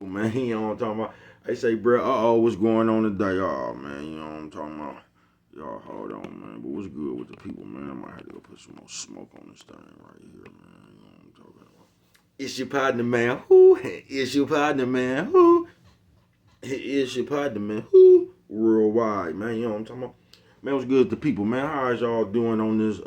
Man, you know what I'm talking about? They say, bro, what's going on today? Oh, man, you know what I'm talking about? Y'all, hold on, man. But what's good with the people, man? I might have to go put some more smoke on this thing right here, man. You know what I'm talking about? It's your partner, man. Who? It's your partner, man. Who? It's your partner, man. Who? Worldwide, man. You know what I'm talking about? Man, what's good with the people, man? How is y'all doing on this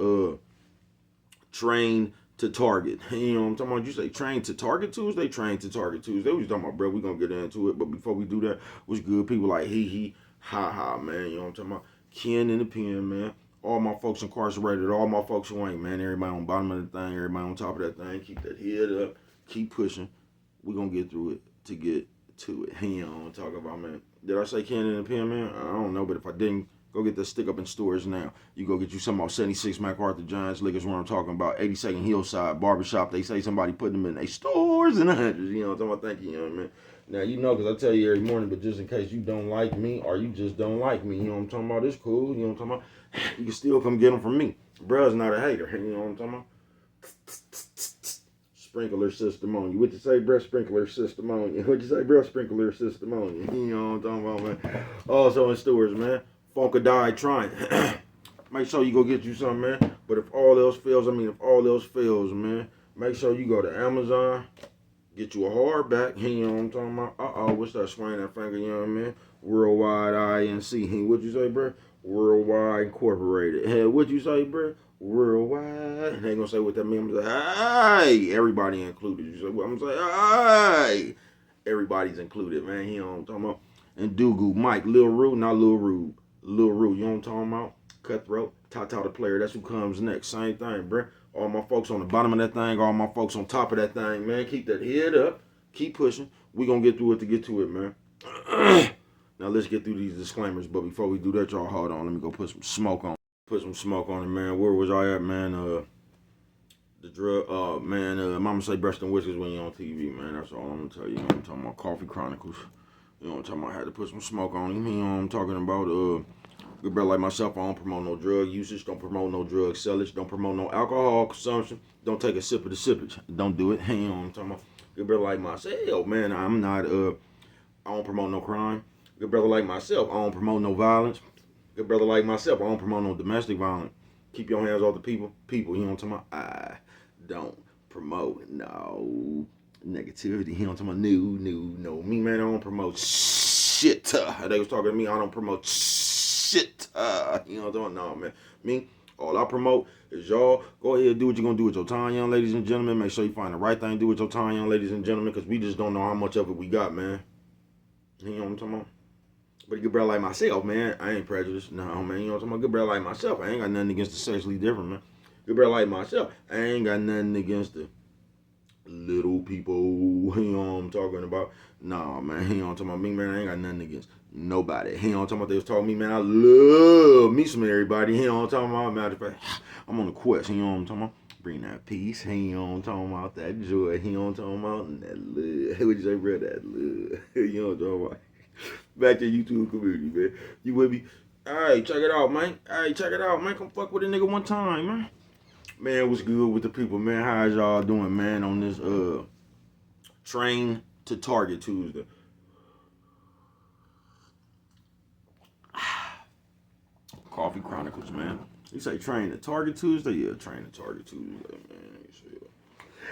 train to target? You know what I'm talking about? You say train to target Tuesday, train to target Tuesday. We was talking about, bro. We gonna get into it, but before we do that, what's good? People like he, ha ha, man. You know what I'm talking about? Ken in the pen, man. All my folks incarcerated, all my folks who ain't, man. Everybody on the bottom of the thing, everybody on top of that thing. Keep that head up, keep pushing. We gonna get through it to get to it. You know what I'm talking about, man. Did I say Ken in the pen, man? I don't know, but if I didn't, go get that stick up in stores now. You go get you some about 76 MacArthur Giants Liquors, what I'm talking about. 82nd Hillside Barbershop. They say somebody put them in their stores in the hundreds. You know what I'm talking about? Thank you, young man. Now, you know, because I tell you every morning, but just in case you don't like me or you just don't like me, you know what I'm talking about? It's cool. You know what I'm talking about? You can still come get them from me. Bruh's not a hater. You know what I'm talking about? Sprinkler system on you. What you say, bruh? Sprinkler system on you. What you say, bruh? Sprinkler system on you. You know what I'm talking about, man? Also in stores, man. Funkadai trying. Make sure you go get you something, man. But if all else fails, man, make sure you go to Amazon, get you a hardback. You know what I'm talking about? What's that swing that finger, you know what I mean? Worldwide INC. What'd you say, bro? Worldwide Incorporated. Hey, what'd you say, bro? Worldwide. They gonna say what that means. I'm gonna say, hey, everybody included. You say, well, I'm gonna say, hey, everybody's included, man. You know what I'm talking about? And Dugu, Mike, Lil Rude, not Lil Rude. Lil Rue, you know what I'm talking about? Cutthroat, Tata the player, that's who comes next. Same thing, bruh. All my folks on the bottom of that thing, all my folks on top of that thing, man. Keep that head up. Keep pushing. We gonna get through it to get to it, man. Now let's get through these disclaimers. But before we do that, y'all hold on. Let me go put some smoke on. Put some smoke on it, man. Where was I at, man? The drug, Mama say breast and whiskers when you're on TV, man. That's all I'm gonna tell you. You know what I'm talking about? Coffee Chronicles. You know what I'm talking about? I had to put some smoke on him. You know what I'm talking about? Good brother like myself, I don't promote no drug usage, don't promote no drug sellage, don't promote no alcohol consumption, don't take a sip of the sippage. Don't do it. You know what I'm talking about? Good brother like myself, man, I'm not, I don't promote no crime. Good brother like myself, I don't promote no violence. Good brother like myself, I don't promote no domestic violence. Keep your hands off the people. You know what I'm talking about? I don't promote no negativity. You know what I'm talking about? No. Me, man, I don't promote shit. They was talking to me, I don't promote shit. You know what I'm talking about? No, man. Me, all I promote is y'all go ahead and do what you're going to do with your time, young ladies and gentlemen. Make sure you find the right thing to do with your time, young ladies and gentlemen, because we just don't know how much of it we got, man. You know what I'm talking about? But a good brother like myself, man, I ain't prejudiced. No, man, you know what I'm talking about? Good brother like myself, I ain't got nothing against the sexually different, man. Good brother like myself, I ain't got nothing against the little people. You know what I'm talking about? Nah, man, you know what I'm talking about? Me, man, I ain't got nothing against nobody. You know what I'm talking about? They was talking to me, man, I love me some everybody. You know what I'm talking about? Matter of fact, I'm on the quest. You know what I'm talking about? Bring that peace. You know what I'm talking about? That joy. You know what I'm talking about? And that love. What you say, bro? That love. You know what I'm talking about? Back to YouTube community, man. You with me? Alright, check it out, man. Come fuck with a nigga one time, man. Man, what's good with the people, man? How's y'all doing, man, on this train to Target Tuesday? Coffee Chronicles, man. You say train to Target Tuesday? Yeah, train to Target Tuesday,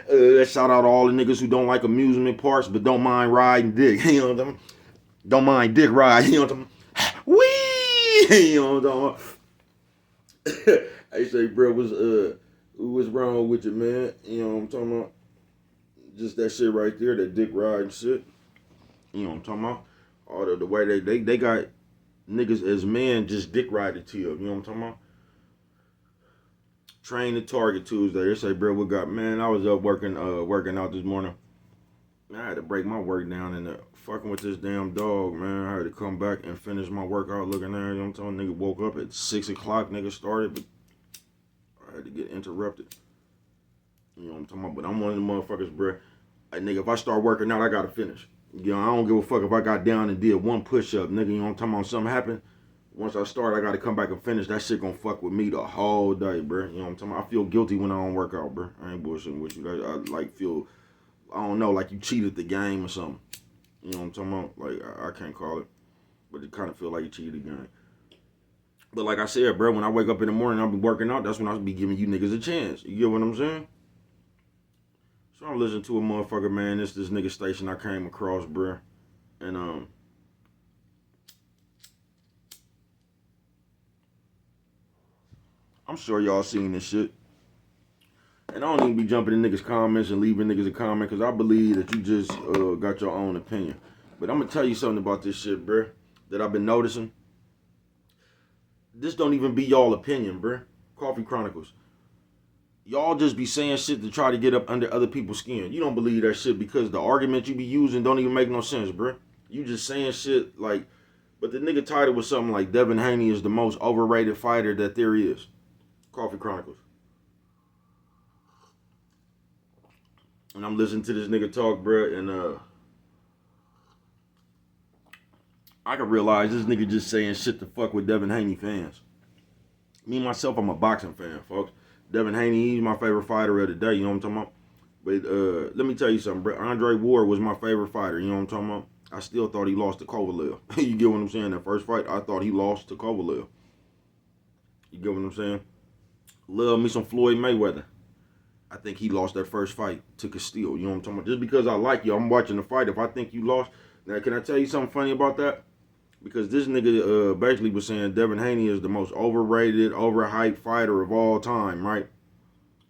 man. Shout out to all the niggas who don't like amusement parks but don't mind riding dick. You know what I'm talking? Don't mind dick ride. You know what I'm talking? Wee! You know what I'm talking? I say, bro, what's wrong with you, man? You know what I'm talking about? Just that shit right there, that dick riding shit. You know what I'm talking about? All the way they got niggas as men just dick riding to you. You know what I'm talking about? Train to Target Tuesday. They say, bro, we got, man, I was up working out this morning. I had to break my work down and fucking with this damn dog, man. I had to come back and finish my workout looking there. You know what I'm talking about? Nigga woke up at 6 o'clock, nigga started, but I had to get interrupted. You know what I'm talking about? But I'm one of the motherfuckers, bro. Like, nigga, if I start working out, I gotta finish. You know, I don't give a fuck if I got down and did one push-up, nigga. You know what I'm talking about? Something happened. Once I start, I gotta come back and finish. That shit gonna fuck with me the whole day, bro. You know what I'm talking about? I feel guilty when I don't work out, bro. I ain't bullshitting with you. I like feel, I don't know, like you cheated the game or something. You know what I'm talking about? Like, I can't call it, but it kind of feel like a cheated game. But like I said, bro, when I wake up in the morning, I'll be working out. That's when I'll be giving you niggas a chance. You get what I'm saying? So I'm listening to a motherfucker, man. This nigga station I came across, bro, and I'm sure y'all seen this shit. And I don't even be jumping in niggas' comments and leaving niggas a comment because I believe that you just got your own opinion. But I'm going to tell you something about this shit, bruh, that I've been noticing. This don't even be y'all opinion, bruh. Coffee Chronicles. Y'all just be saying shit to try to get up under other people's skin. You don't believe that shit because the argument you be using don't even make no sense, bruh. You just saying shit like, but the nigga title was something like Devin Haney is the most overrated fighter that there is. Coffee Chronicles. And I'm listening to this nigga talk, bruh, and I can realize this nigga just saying shit to fuck with Devin Haney fans. Me, myself, I'm a boxing fan, folks. Devin Haney, he's my favorite fighter of the day, you know what I'm talking about? But let me tell you something, bruh. Andre Ward was my favorite fighter, you know what I'm talking about? I still thought he lost to Kovalev. You get what I'm saying? That first fight, I thought he lost to Kovalev. You get what I'm saying? Love me some Floyd Mayweather. I think he lost that first fight to Castillo. You know what I'm talking about? Just because I like you, I'm watching the fight. If I think you lost, now can I tell you something funny about that? Because this nigga basically was saying Devin Haney is the most overrated, overhyped fighter of all time, right?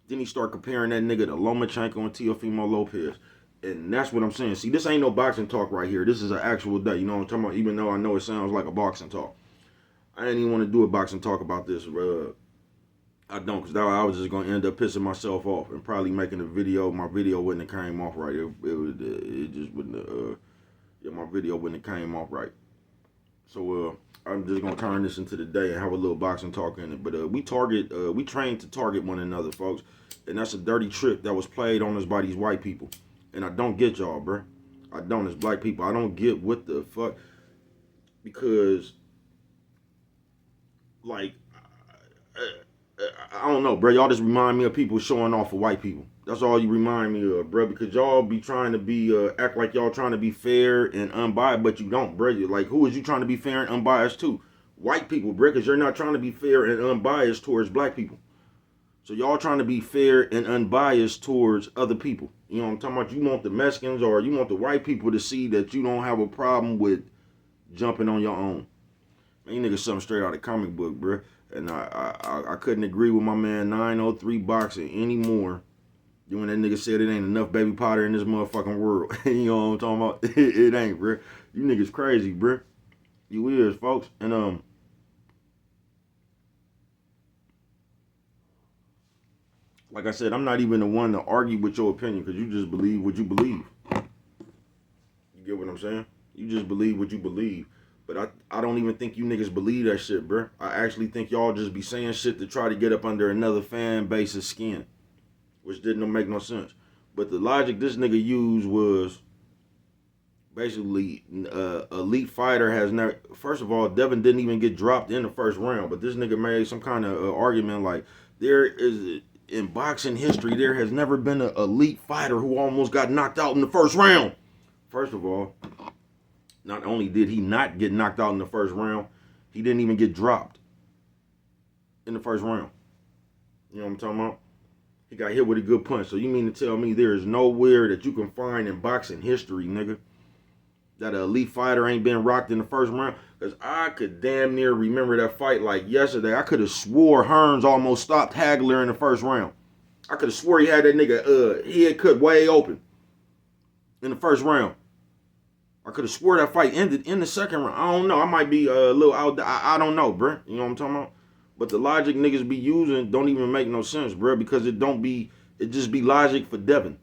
Then he start comparing that nigga to Lomachenko and Teofimo Lopez. And that's what I'm saying. See, this ain't no boxing talk right here. This is an actual day. You know what I'm talking about? Even though I know it sounds like a boxing talk. I didn't even want to do a boxing talk about this, I don't, because I was just going to end up pissing myself off and probably making a video. My video wouldn't have came off right. It just wouldn't have, my video wouldn't have came off right. So I'm just going to turn this into the day and have a little boxing talk in it. But we train to target one another, folks. And that's a dirty trick that was played on us by these white people. And I don't get y'all, bro. I don't, as black people. I don't get what the fuck. Because, like, I don't know, bro. Y'all just remind me of people showing off for white people. That's all you remind me of, bro. Because y'all be trying to be, act like y'all trying to be fair and unbiased, but you don't, bro. Like, who is you trying to be fair and unbiased to? White people, bro. Because you're not trying to be fair and unbiased towards black people. So y'all trying to be fair and unbiased towards other people. You know what I'm talking about? You want the Mexicans or you want the white people to see that you don't have a problem with jumping on your own. Man, you niggas something straight out of comic book, bro. And I couldn't agree with my man 903 Boxing anymore. When that nigga said it ain't enough baby powder in this motherfucking world. You know what I'm talking about? It ain't, bro. You niggas crazy, bro. You is, folks. And like I said, I'm not even the one to argue with your opinion because you just believe what you believe. You get what I'm saying? You just believe what you believe. But I don't even think you niggas believe that shit, bro. I actually think y'all just be saying shit to try to get up under another fan base's skin, which didn't make no sense. But the logic this nigga used was basically elite fighter has never. First of all, Devin didn't even get dropped in the first round, but this nigga made some kind of argument like there is in boxing history there has never been an elite fighter who almost got knocked out in the first round. First of all, not only did he not get knocked out in the first round, he didn't even get dropped in the first round. You know what I'm talking about? He got hit with a good punch. So you mean to tell me there is nowhere that you can find in boxing history, nigga, that an elite fighter ain't been rocked in the first round? Because I could damn near remember that fight like yesterday. I could have swore Hearns almost stopped Hagler in the first round. I could have swore he had that nigga head cut way open in the first round. I could have swore that fight ended in the second round. I don't know. I might be a little out there. I don't know, bro. You know what I'm talking about? But the logic niggas be using don't even make no sense, bro, because it just be logic for Devin.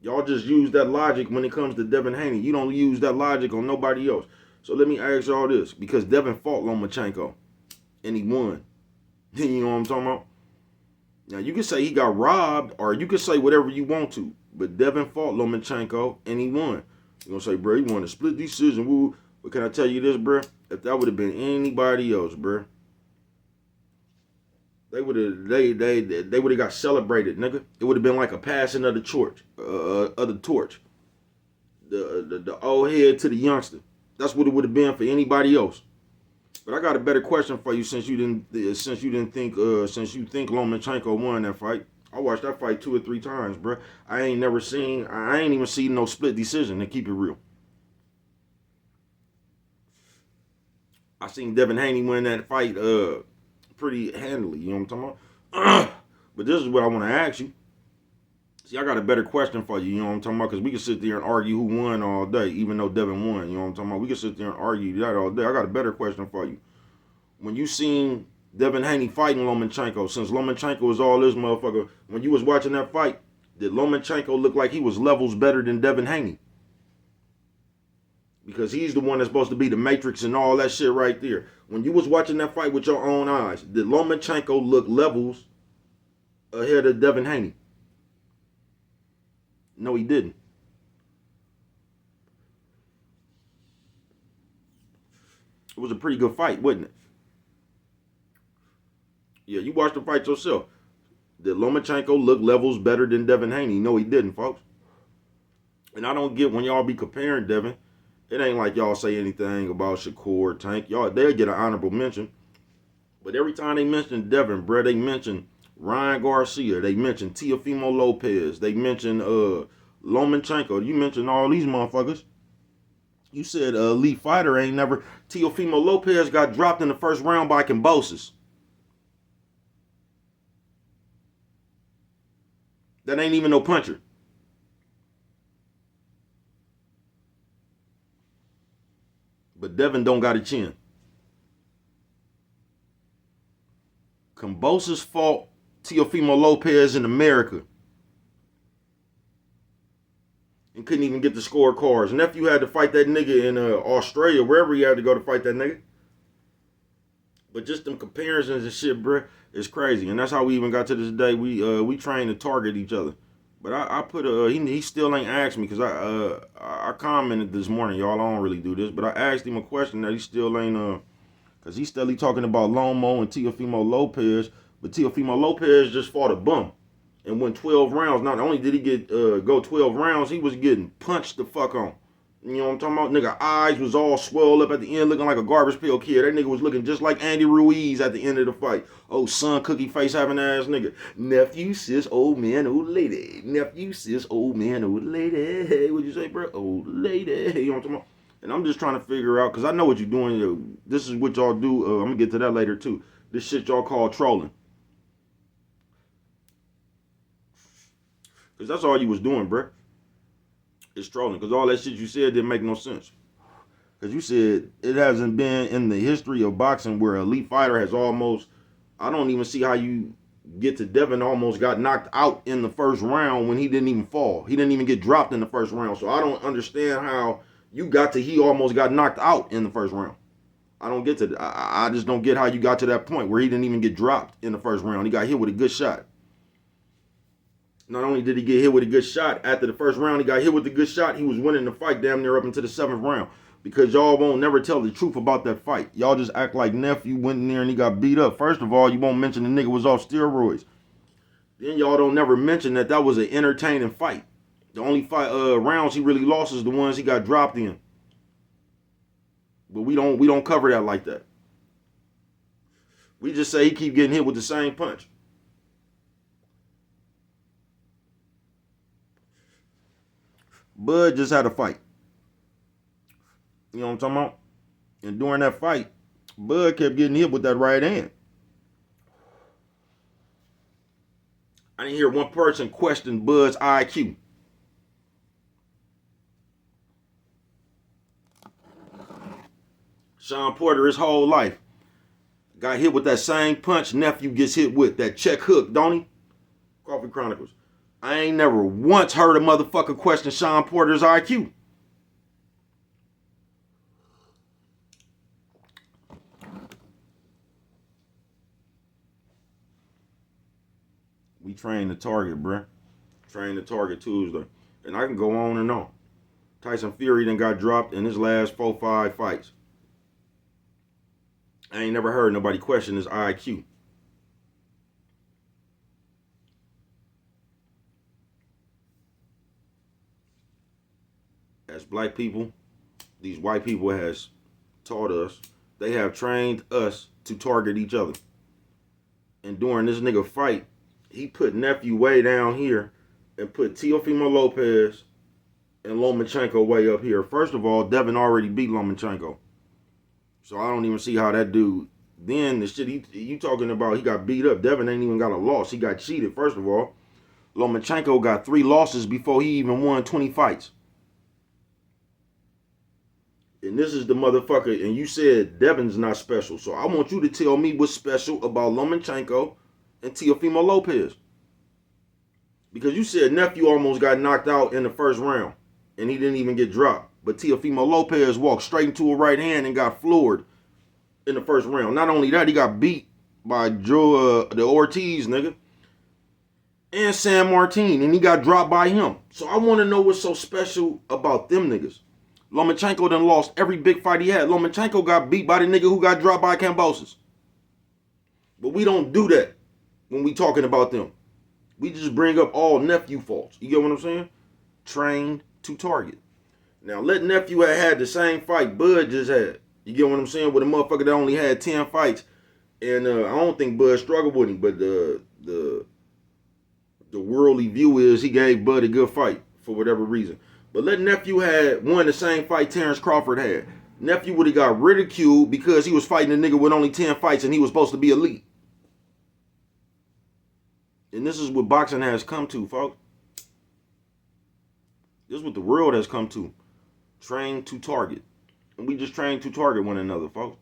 Y'all just use that logic when it comes to Devin Haney. You don't use that logic on nobody else. So let me ask y'all this, because Devin fought Lomachenko, and he won. You know what I'm talking about? Now, you can say he got robbed, or you can say whatever you want to, but Devin fought Lomachenko, and he won. You're going to say, bro, he won a split decision. Woo. But can I tell you this, bro? If that would have been anybody else, bro, they would have got celebrated, nigga. It would have been like a passing of the torch. the old head to the youngster. That's what it would have been for anybody else. But I got a better question for you since you think Lomachenko won that fight. I watched that fight 2 or 3 times, bro. I ain't even seen no split decision, to keep it real. I seen Devin Haney win that fight pretty handily, you know what I'm talking about? But this is what I want to ask you. See, I got a better question for you, you know what I'm talking about? Because we can sit there and argue who won all day, even though Devin won, you know what I'm talking about? We can sit there and argue that all day. I got a better question for you. When you seen Devin Haney fighting Lomachenko, since Lomachenko was all this motherfucker, when you was watching that fight, did Lomachenko look like he was levels better than Devin Haney? Because he's the one that's supposed to be the Matrix and all that shit right there. When you was watching that fight with your own eyes, did Lomachenko look levels ahead of Devin Haney? No, he didn't. It was a pretty good fight, wasn't it? Yeah, you watched the fight yourself. Did Lomachenko look levels better than Devin Haney? No, he didn't, folks. And I don't get when y'all be comparing Devin. It ain't like y'all say anything about Shakur, Tank. Y'all, they'll get an honorable mention. But every time they mention Devin, bro, they mention Ryan Garcia. They mention Teofimo Lopez. They mention Lomachenko. You mentioned all these motherfuckers. You said elite fighter ain't never. Teofimo Lopez got dropped in the first round by Kambosos. That ain't even no puncher. But Devin don't got a chin. Kambosos fought Teofimo Lopez in America and couldn't even get the scorecards. Nephew had to fight that nigga in Australia, wherever he had to go to fight that nigga. But just them comparisons and shit, bruh, is crazy. And that's how we even got to this day. We train to target each other. But I put he still ain't asked me because I commented this morning, y'all. I don't really do this, but I asked him a question that he still ain't because he's still talking about Lomo and Teofimo Lopez, but Teofimo Lopez just fought a bum and went 12 rounds. Not only did he get go 12 rounds, he was getting punched the fuck on. You know what I'm talking about? Nigga eyes was all swelled up at the end looking like a garbage pail kid. That nigga was looking just like Andy Ruiz at the end of the fight. Oh, son, cookie face having ass nigga. Nephew, sis, old man, old lady. Nephew, sis, old man, old lady. Hey, what'd you say, bro? Old lady. You know what I'm talking about? And I'm just trying to figure out, because I know what you're doing. This is what y'all do. I'm going to get to that later, too. This shit y'all call trolling. Because that's all you was doing, bro. It's trolling. Because all that shit you said didn't make no sense. Because you said it hasn't been in the history of boxing where an elite fighter has almost... I don't even see how you get to Devin almost got knocked out in the first round when he didn't even fall. He didn't even get dropped in the first round. So I don't understand how you got to he almost got knocked out in the first round. I don't get to I just don't get how you got to that point where he didn't even get dropped in the first round. He got hit with a good shot. Not only did he get hit with a good shot, after the first round he got hit with a good shot, he was winning the fight damn near up into the 7th round. Because y'all won't never tell the truth about that fight. Y'all just act like Nephew went in there and he got beat up. First of all, you won't mention the nigga was off steroids. Then y'all don't never mention that was an entertaining fight. The only rounds he really lost is the ones he got dropped in. But we don't cover that like that. We just say he keep getting hit with the same punch. Bud just had a fight. You know what I'm talking about? And during that fight, Bud kept getting hit with that right hand. I didn't hear one person question Bud's IQ. Sean Porter, his whole life, got hit with that same punch Nephew gets hit with. That check hook, don't he? Coffee Chronicles. I ain't never once heard a motherfucker question Sean Porter's IQ. We train the target, bruh. Train the target Tuesday. And I can go on and on. Tyson Fury then got dropped in his last 4-5 fights. I ain't never heard nobody question his IQ. As black people, these white people has taught us, they have trained us to target each other. And during this nigga fight, he put nephew way down here and put Teofimo Lopez and Lomachenko way up here. First of all, Devin already beat Lomachenko. So I don't even see how that dude, then the shit you talking about, he got beat up. Devin ain't even got a loss. He got cheated, first of all. Lomachenko got 3 losses before he even won 20 fights. And this is the motherfucker, and you said Devin's not special. So I want you to tell me what's special about Lomachenko and Teofimo Lopez. Because you said nephew almost got knocked out in the first round, and he didn't even get dropped. But Teofimo Lopez walked straight into a right hand and got floored in the first round. Not only that, he got beat by the Ortiz nigga and San Martin, and he got dropped by him. So I want to know what's so special about them niggas. Lomachenko done lost every big fight he had. Lomachenko got beat by the nigga who got dropped by Kambosos. But we don't do that when we talking about them. We just bring up all nephew faults. You get what I'm saying? Trained to target. Now, let nephew have had the same fight Bud just had. You get what I'm saying? With a motherfucker that only had 10 fights. And I don't think Bud struggled with him, but the worldly view is he gave Bud a good fight for whatever reason. But let nephew had won the same fight Terrence Crawford had. Nephew would have got ridiculed because he was fighting a nigga with only 10 fights and he was supposed to be elite. And this is what boxing has come to, folks. This is what the world has come to. Train to target. And we just train to target one another, folks.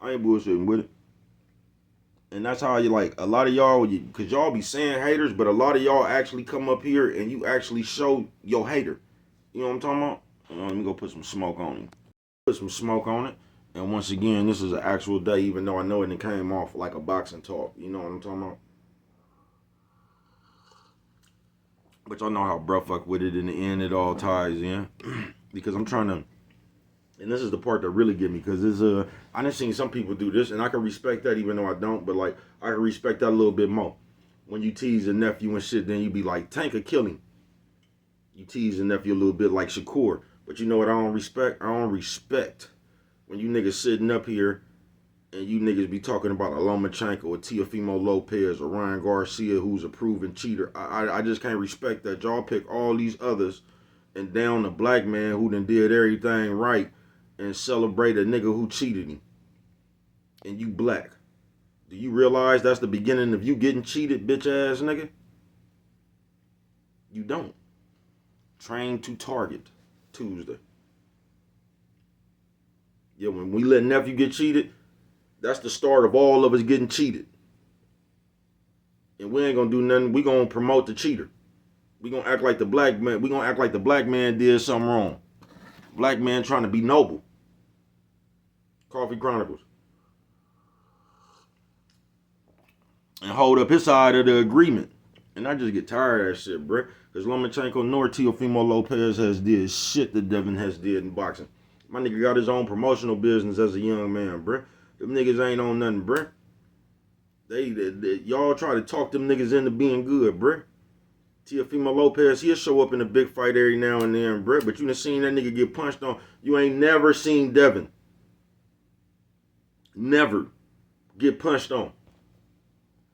I ain't bullshitting with it. And that's how you like, a lot of y'all, because y'all be saying haters, but a lot of y'all actually come up here and you actually show your hater. You know what I'm talking about? Let me go put some smoke on him. Put some smoke on it. And once again, this is an actual day, even though I know it came off like a boxing talk. You know what I'm talking about? But y'all know how bruh fuck with it in the end, it all ties in. Because I'm trying to, and this is the part that really get me, because I done seen some people do this, and I can respect that even though I don't, but like, I can respect that a little bit more. When you tease a nephew and shit, then you be like, Tank or kill him. You tease a nephew a little bit like Shakur. But you know what I don't respect? I don't respect when you niggas sitting up here and you niggas be talking about a Lomachenko or Teofimo Lopez or Ryan Garcia, who's a proven cheater. I just can't respect that. Y'all pick all these others and down a black man who done did everything right and celebrate a nigga who cheated him. And you black. Do you realize that's the beginning of you getting cheated, bitch ass nigga? You don't. Train to target. Tuesday. Yeah, when we let nephew get cheated, that's the start of all of us getting cheated. And we ain't gonna do nothing. We gonna promote the cheater. We gonna act like the black man. We gonna act like the black man did something wrong. Black man trying to be noble. Coffee Chronicles. And hold up his side of the agreement. And I just get tired of that shit, bruh. Because Lomachenko nor Teofimo Lopez has did shit that Devin has did in boxing. My nigga got his own promotional business as a young man, bruh. Them niggas ain't on nothing, bruh. They y'all try to talk them niggas into being good, bruh. Teofimo Lopez, he'll show up in a big fight every now and then, bruh. But you done seen that nigga get punched on. You ain't never seen Devin. Never get punched on.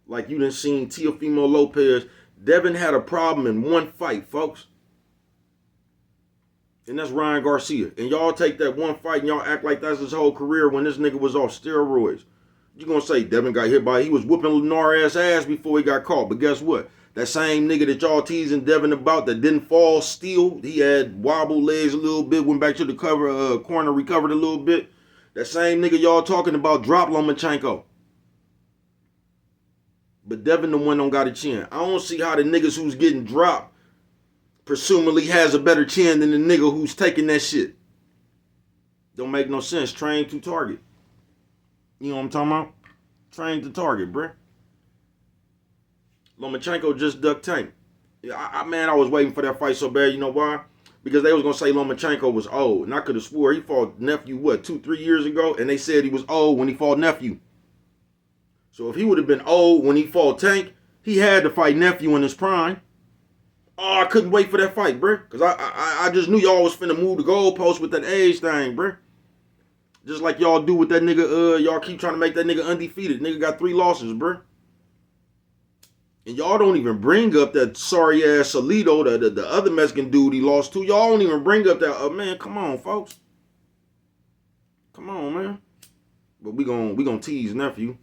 Like you done seen Teofimo Lopez. Devin had a problem in one fight, folks. And that's Ryan Garcia. And y'all take that one fight and y'all act like that's his whole career when this nigga was off steroids. You gonna say Devin got hit by, he was whooping Linares' ass before he got caught. But guess what? That same nigga that y'all teasing Devin about that didn't fall still, he had wobble legs a little bit, went back to the corner, recovered a little bit. That same nigga y'all talking about dropped Lomachenko. But Devin the one don't got a chin. I don't see how the niggas who's getting dropped presumably has a better chin than the nigga who's taking that shit. Don't make no sense. Train to target. You know what I'm talking about? Train to target, bruh. Lomachenko just ducked Tank. Man, I was waiting for that fight so bad. You know why? Because they was going to say Lomachenko was old. And I could have swore he fought nephew, 2-3 years ago? And they said he was old when he fought nephew. So if he would have been old when he fought Tank, he had to fight nephew in his prime. Oh, I couldn't wait for that fight, bruh. Because I just knew y'all was finna move the goalpost with that age thing, bruh. Just like y'all do with that nigga, y'all keep trying to make that nigga undefeated. Nigga got 3 losses, bruh. And y'all don't even bring up that sorry ass Salido, the other Mexican dude he lost to. Y'all don't even bring up that. Man, come on, folks. Come on, man. But we gonna tease nephew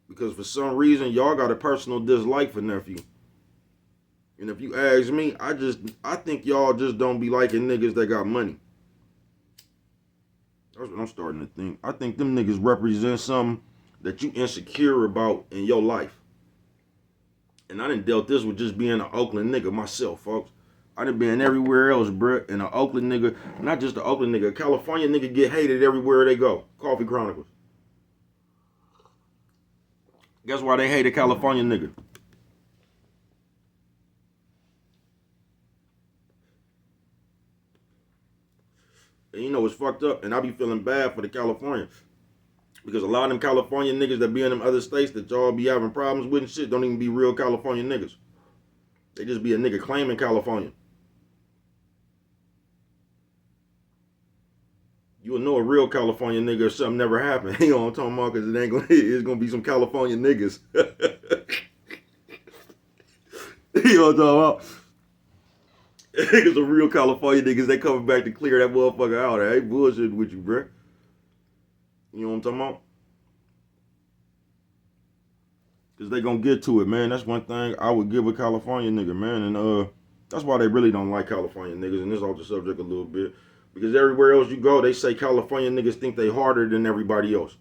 because for some reason y'all got a personal dislike for nephew. And if you ask me, I think y'all just don't be liking niggas that got money. That's what I'm starting to think. I think them niggas represent something that you insecure about in your life. And I done dealt this with just being an Oakland nigga myself, folks. I done been everywhere else, bruh. And an Oakland nigga, not just an Oakland nigga, a California nigga get hated everywhere they go. Coffee Chronicles. Guess why they hate a California nigga? And you know it's fucked up, and I be feeling bad for the Californians. Because a lot of them California niggas that be in them other states that y'all be having problems with and shit don't even be real California niggas. They just be a nigga claiming California. You will know a real California nigga if something never happened. You know what I'm talking about? Because it's gonna be some California niggas. You know what I'm talking about? Niggas are real California niggas. They coming back to clear that motherfucker out. I ain't bullshitting with you, bruh. You know what I'm talking about? Because they gonna get to it, man. That's one thing I would give a California nigga, man. And that's why they really don't like California niggas. And this is off the subject a little bit. Because everywhere else you go, they say California niggas think they harder than everybody else.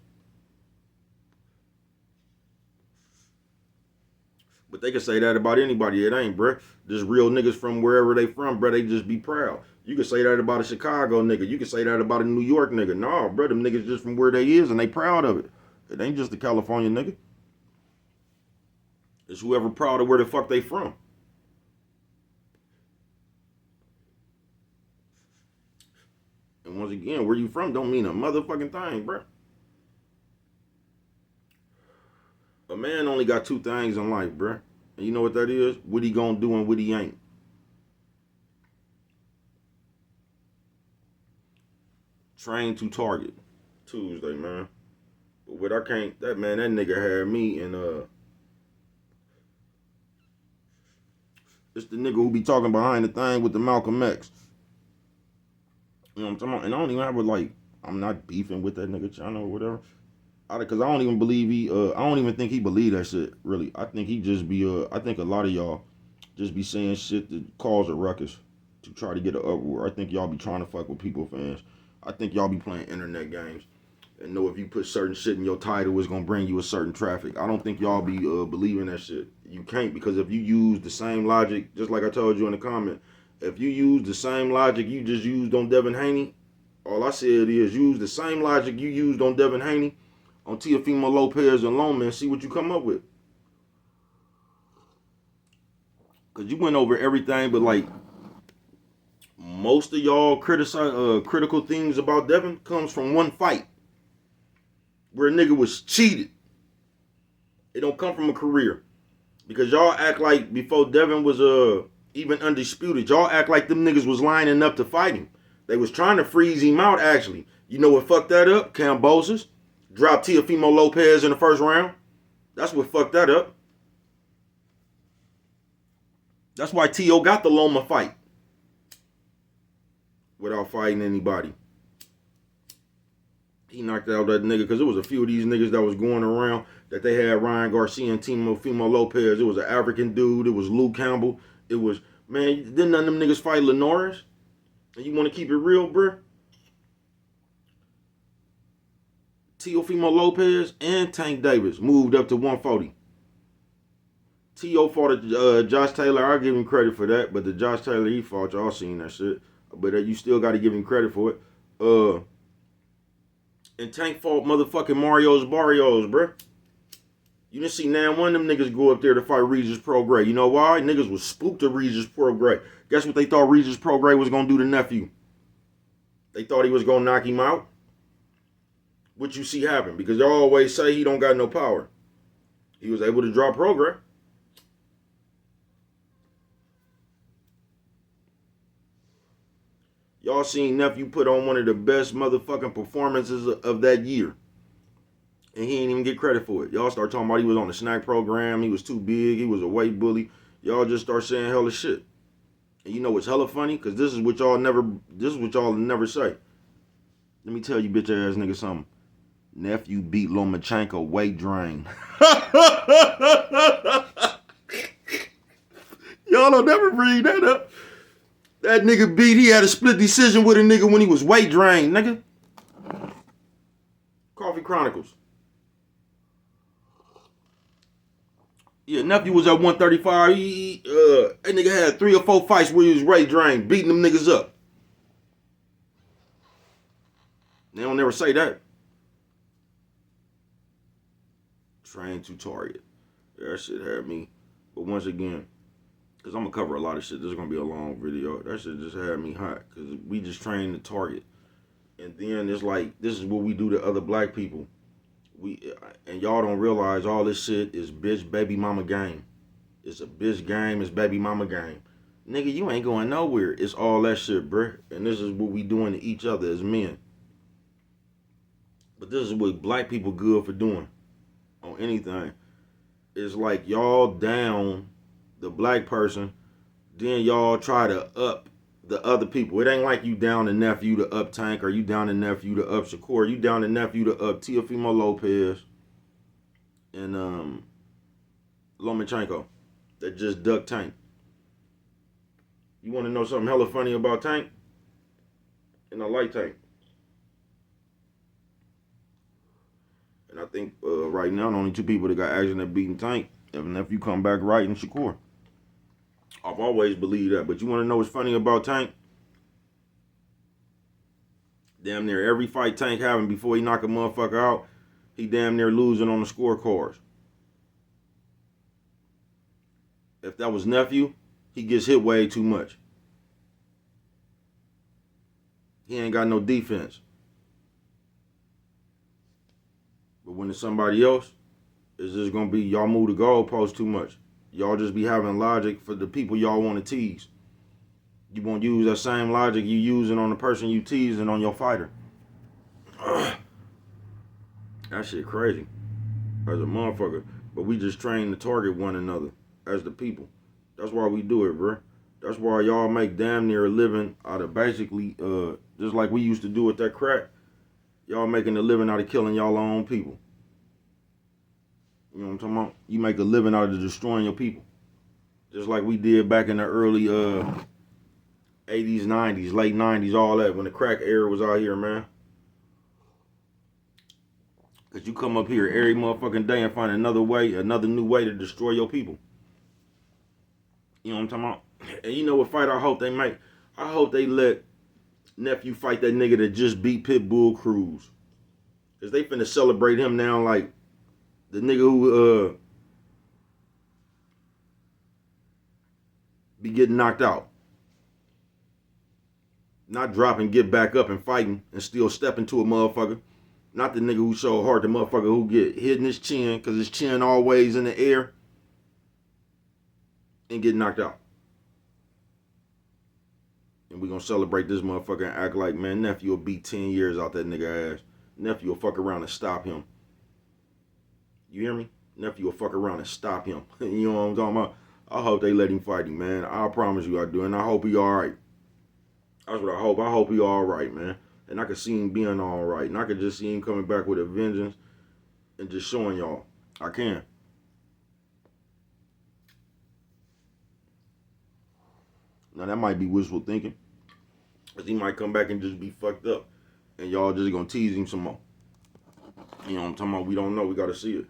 But they can say that about anybody. It ain't, bruh. Just real niggas from wherever they from, bruh. They just be proud. You can say that about a Chicago nigga. You can say that about a New York nigga. Nah, bruh. Them niggas just from where they is and they proud of it. It ain't just the California nigga. It's whoever proud of where the fuck they from. And once again, where you from don't mean a motherfucking thing, bruh. A man only got 2 things in life, bruh. And you know what that is? What he gonna do and what he ain't. Train to target. Tuesday, man. But what I can't, that nigga had me and it's the nigga who be talking behind the thing with the Malcolm X. You know what I'm talking about? And I don't even have a, like, I'm not beefing with that nigga channel or whatever. Because I don't even believe I don't even think he believe that shit, really. I think he just be, I think a lot of y'all just be saying shit that cause a ruckus to try to get an uproar. I think y'all be trying to fuck with people fans. I think y'all be playing internet games and know if you put certain shit in your title, it's gonna bring you a certain traffic. I don't think y'all be believing that shit. You can't, because if you use the same logic, just like I told you in the comment, if you use the same logic you just used on Devin Haney, all I said is use the same logic you used on Devin Haney, on Teofimo Lopez and Loma, and see what you come up with. Because you went over everything, but like most of y'all critical things about Devin comes from one fight where a nigga was cheated. It don't come from a career. Because y'all act like before Devin was even undisputed, y'all act like them niggas was lining up to fight him. They was trying to freeze him out, actually. You know what fucked that up? Cambosis dropped Teofimo Lopez in the first round. That's what fucked that up. That's why T.O. got the Loma fight without fighting anybody. He knocked out that nigga because there was a few of these niggas that was going around that they had Ryan Garcia and Teofimo Lopez. It was an African dude. It was Luke Campbell. It was, man, didn't none of them niggas fight Linares? And you want to keep it real, bruh? Teofimo Lopez and Tank Davis moved up to 140. T.O. fought Josh Taylor. I'll give him credit for that. But the Josh Taylor he fought, y'all seen that shit. But you still got to give him credit for it. And Tank fought motherfucking Mario's Barrios, bruh. You didn't see now one of them niggas go up there to fight Regis Prograis. You know why? Niggas was spooked to Regis Prograis. Guess what they thought Regis Prograis was going to do to nephew? They thought he was going to knock him out. What you see happen? Because y'all always say he don't got no power. He was able to draw Prograis. Y'all seen nephew put on one of the best motherfucking performances of that year. And he ain't even get credit for it. Y'all start talking about he was on the snack program, he was too big, he was a weight bully. Y'all just start saying hella shit. And you know what's hella funny? Because this is what y'all never say. Let me tell you bitch ass nigga something. Nephew beat Lomachenko weight drain. Y'all don't never bring that up. That nigga beat, he had a split decision with a nigga when he was weight drained, nigga. Coffee Chronicles. Yeah, nephew was at 135. That nigga had 3 or 4 fights where he was weight drained, beating them niggas up. They don't never say that. Train to target. That shit had me. But once again, because I'm going to cover a lot of shit. This is going to be a long video. That shit just had me hot. Because we just trained to target. And then it's like, this is what we do to other black people. And y'all don't realize all this shit is bitch baby mama game. It's a bitch game. It's baby mama game. Nigga, you ain't going nowhere. It's all that shit, bruh. And this is what we doing to each other as men. But this is what black people good for doing on anything. It's like y'all down the black person, then y'all try to up the other people. It ain't like you down the nephew to up Tank, or you down the nephew to up Shakur. You down the nephew to up Teofimo Lopez and Lomachenko that just ducked Tank. You want to know something hella funny about Tank? And I like Tank. And I think right now the only 2 people that got action at beating Tank, if you come back right, and Shakur. I've always believed that. But you want to know what's funny about Tank? Damn near every fight Tank having before he knock a motherfucker out, he damn near losing on the scorecards. If that was nephew, he gets hit way too much. He ain't got no defense. But when it's somebody else, it's just going to be y'all move the goalpost too much. Y'all just be having logic for the people y'all want to tease. You won't use that same logic you using on the person you teasing on your fighter. That shit crazy. As a motherfucker. But we just train to target one another as the people. That's why we do it, bro. That's why y'all make damn near a living out of basically, just like we used to do with that crack. Y'all making a living out of killing y'all own people. You know what I'm talking about? You make a living out of destroying your people. Just like we did back in the early 80s, 90s, late 90s, all that, when the crack era was out here, man. Because you come up here every motherfucking day and find another new way to destroy your people. You know what I'm talking about? And you know what fight I hope they make? I hope they let nephew fight that nigga that just beat Pitbull Cruz. Because they finna celebrate him now like the nigga who be getting knocked out. Not dropping, get back up and fighting and still stepping to a motherfucker. Not the nigga who so hard, the motherfucker who get hit in his chin because his chin always in the air and get knocked out. And we gonna celebrate this motherfucker and act like, man, nephew will beat 10 years out that nigga ass. Nephew will fuck around and stop him. You hear me? Nephew will fuck around and stop him. You know what I'm talking about? I hope they let him fight him, man. I promise you I do. And I hope he alright. That's what I hope. I hope he alright, man. And I can see him being alright. And I can just see him coming back with a vengeance and just showing y'all. I can. Now that might be wishful thinking. Because he might come back and just be fucked up. And y'all just gonna tease him some more. You know what I'm talking about? We don't know. We gotta see it.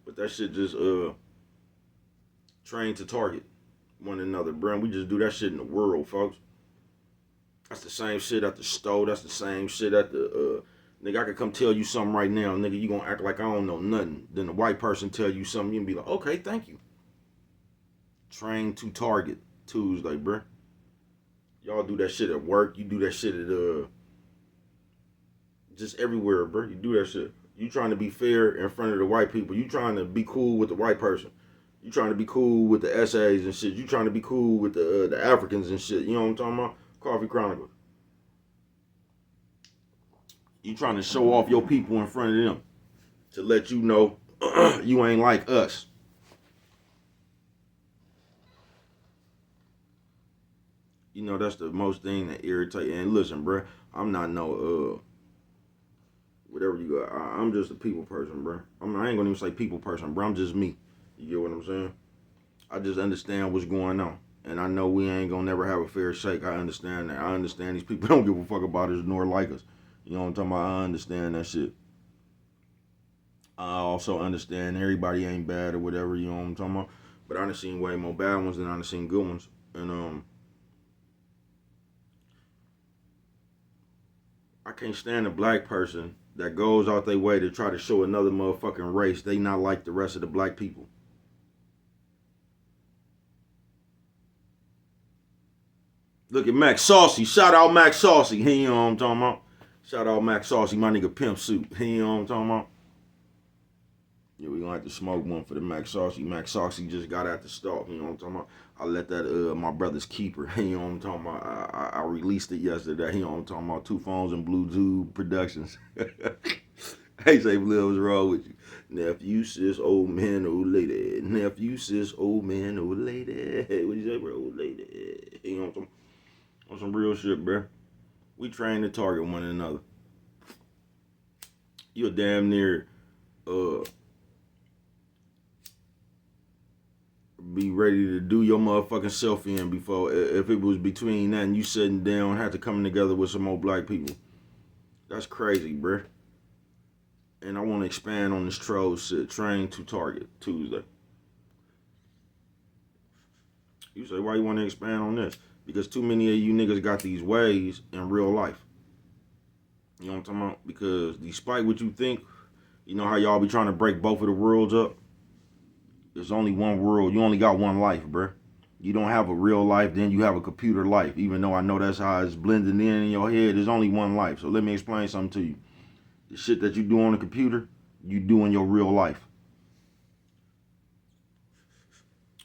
But that shit just train to target one another, bro. We just do that shit in the world, folks. That's the same shit at the store. That's the same shit at the nigga. I could come tell you something right now, nigga. You gonna act like I don't know nothing. Then the white person tell you something, you can be like, okay, thank you. Train to target Tuesday, bro. Y'all do that shit at work. You do that shit at just everywhere, bro. You do that shit. You trying to be fair in front of the white people. You trying to be cool with the white person. You trying to be cool with the essays and shit. You trying to be cool with the Africans and shit. You know what I'm talking about? Coffee Chronicles. You trying to show off your people in front of them to let you know you ain't like us. You know, that's the most thing that irritates. And listen, bro, I'm not no whatever you got. I'm just a people person, bro. I ain't gonna even say people person, bro. I'm just me. You get what I'm saying? I just understand what's going on. And I know we ain't gonna never have a fair shake. I understand that. I understand these people don't give a fuck about us nor like us. You know what I'm talking about? I understand that shit. I also understand everybody ain't bad or whatever, you know what I'm talking about? But I done seen way more bad ones than I done seen good ones. And I can't stand a black person that goes out their way to try to show another motherfucking race they not like the rest of the black people. Look at Mac Saucy. Shout out Mac Saucy. He, you know what I'm talking about? Shout out Mac Saucy, my nigga Pimp Suit. He, you know what I'm talking about? Yeah, we gonna have to smoke one for the Mac Saucy. Mac Saucy just got out the stock, you know what I'm talking about? I let that, my brother's keeper, you know what I'm talking about? I released it yesterday, you know what I'm talking about? 2 Phones and Blue Tube Productions. Hey, say, Blue, what's wrong with you? Nephew, sis, old man, old lady. Nephew, sis, old man, old lady. What you say, bro? Old lady. You know what I'm talking about? On some real shit, bro. We train to target one another. You're damn near, be ready to do your motherfucking selfie in before, if it was between that and you sitting down, had to come together with some more black people. That's crazy, bruh. And I want to expand on this troll shit. Train to target Tuesday. You say, why you want to expand on this? Because too many of you niggas got these ways in real life. You know what I'm talking about? Because despite what you think, you know how y'all be trying to break both of the worlds up? There's only one world. You only got one life, bruh. You don't have a real life, then you have a computer life. Even though I know that's how it's blending in your head, there's only one life. So let me explain something to you. The shit that you do on the computer, you do in your real life.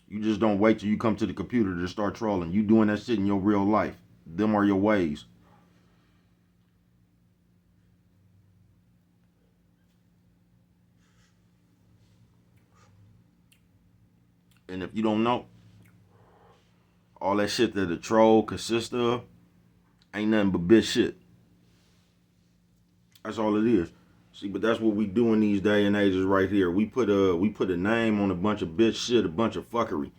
You just don't wait till you come to the computer to start trolling. You doing that shit in your real life. Them are your ways. And if you don't know, all that shit that a troll consists of ain't nothing but bitch shit. That's all it is. See, but that's what we do in these day and ages right here. We put a name on a bunch of bitch shit, a bunch of fuckery.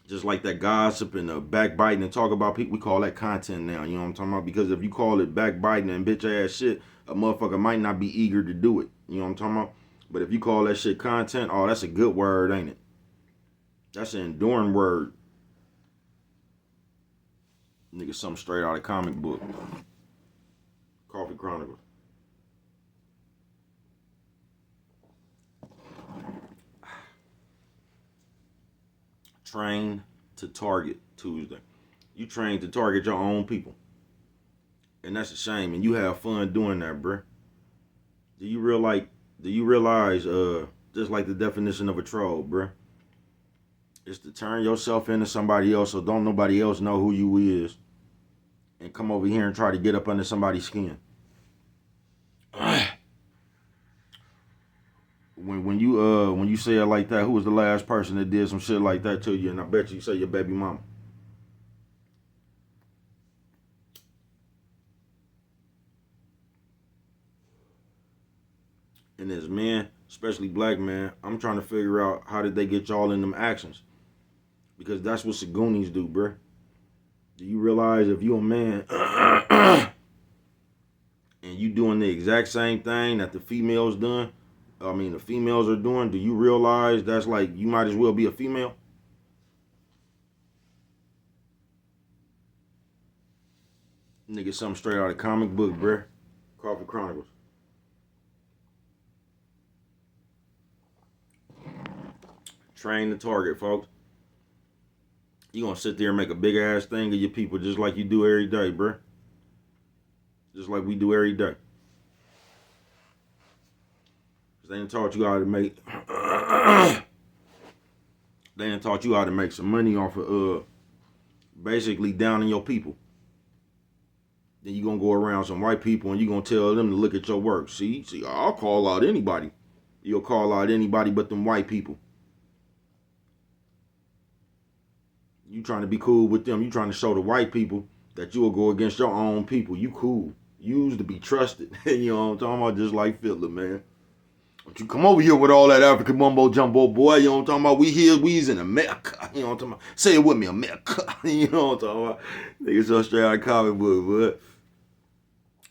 Just like that gossip and backbiting and talk about people, we call that content now. You know what I'm talking about? Because if you call it backbiting and bitch ass shit, a motherfucker might not be eager to do it. You know what I'm talking about? But if you call that shit content, oh, that's a good word, ain't it? That's an enduring word. Nigga, something straight out of comic book. Coffee Chronicles. Train to target Tuesday. You train to target your own people. And that's a shame. And you have fun doing that, bruh. Do you realize, just like the definition of a troll, bruh? It's to turn yourself into somebody else so don't nobody else know who you is. And come over here and try to get up under somebody's skin. When you say it like that, who was the last person that did some shit like that to you? And I bet you say your baby mama. And as men, especially black men, I'm trying to figure out how did they get y'all in them actions. Because that's what Sagoonies do, bruh. Do you realize if you a man and you doing the exact same thing that the females are doing, do you realize that's like you might as well be a female? Nigga, something straight out of comic book, bruh. Coffee Chronicles. Train the target, folks. You gonna sit there and make a big ass thing of your people just like you do every day, bruh. Just like we do every day. Cause they done taught you how to make they done taught you how to make some money off of basically downing your people. Then you gonna go around some white people and you gonna tell them to look at your work. See, I'll call out anybody. You'll call out anybody but them white people. You trying to be cool with them. You trying to show the white people that you will go against your own people. You cool. You used to be trusted. You know what I'm talking about? Just like Fiddler, man. Don't you come over here with all that African mumbo jumbo, boy. You know what I'm talking about? We's in America. You know what I'm talking about? Say it with me, America. You know what I'm talking about? Niggas so straight out of comic book, but